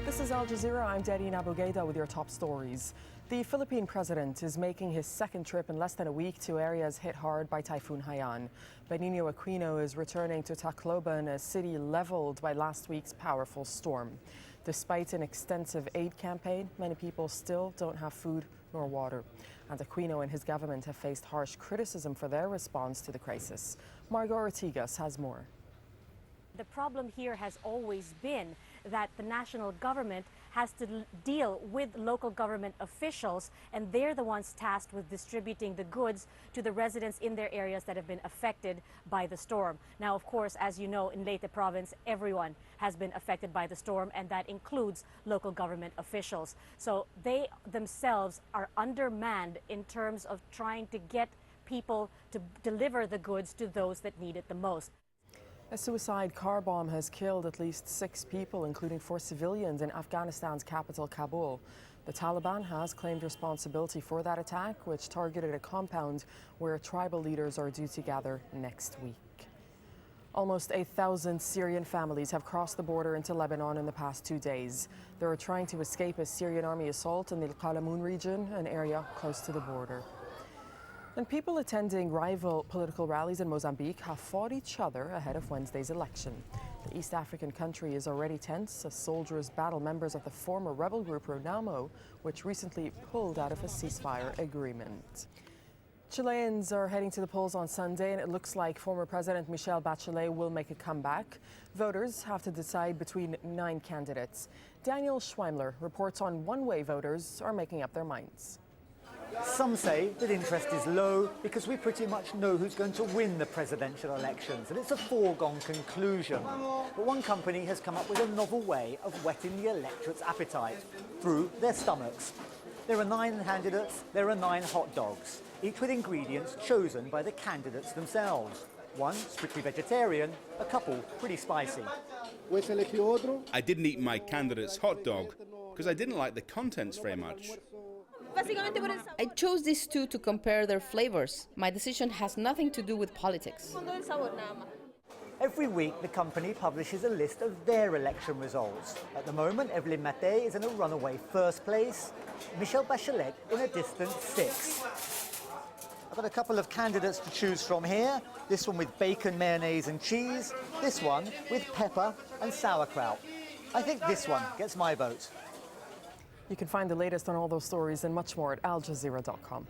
This is Al Jazeera. I'm Daddy Nabugeda with your top stories. The Philippine president is making his second trip in less than a week to areas hit hard by Typhoon Haiyan. Benigno Aquino is returning to Tacloban, a city leveled by last week's powerful storm. Despite an extensive aid campaign, many people still don't have food nor water. And Aquino and his government have faced harsh criticism for their response to the crisis. Margot Ortigas has more. The problem here has always been that the national government has to deal with local government officials, and they're the ones tasked with distributing the goods to the residents in their areas that have been affected by the storm. Now, of course, as you know, in Leyte province, everyone has been affected by the storm, and that includes local government officials. So they themselves are undermanned in terms of trying to get people to deliver the goods to those that need it the most. A suicide car bomb has killed at least 6 people, including 4 civilians, in Afghanistan's capital, Kabul. The Taliban has claimed responsibility for that attack, which targeted a compound where tribal leaders are due to gather next week. Almost 8,000 Syrian families have crossed the border into Lebanon in the past 2 days. They are trying to escape a Syrian army assault in the Qalamun region, an area close to the border. And people attending rival political rallies in Mozambique have fought each other ahead of Wednesday's election. The East African country is already tense as soldiers battle members of the former rebel group Renamo, which recently pulled out of a ceasefire agreement. Chileans are heading to the polls on Sunday, and it looks like former President Michelle Bachelet will make a comeback. Voters have to decide between 9 candidates. Daniel Schweimler reports on one way voters are making up their minds. Some say that interest is low because we pretty much know who's going to win the presidential elections, and it's a foregone conclusion. But one company has come up with a novel way of whetting the electorate's appetite through their stomachs. There are 9 candidates, there are 9 hot dogs, each with ingredients chosen by the candidates themselves. One strictly vegetarian, a couple pretty spicy. I didn't eat my candidate's hot dog because I didn't like the contents very much. I chose these 2 to compare their flavors. My decision has nothing to do with politics. Every week, the company publishes a list of their election results. At the moment, Evelyn Matei is in a runaway first place, Michelle Bachelet in a distant 6th. I've got a couple of candidates to choose from here. This one with bacon, mayonnaise and cheese. This one with pepper and sauerkraut. I think this one gets my vote. You can find the latest on all those stories and much more at aljazeera.com.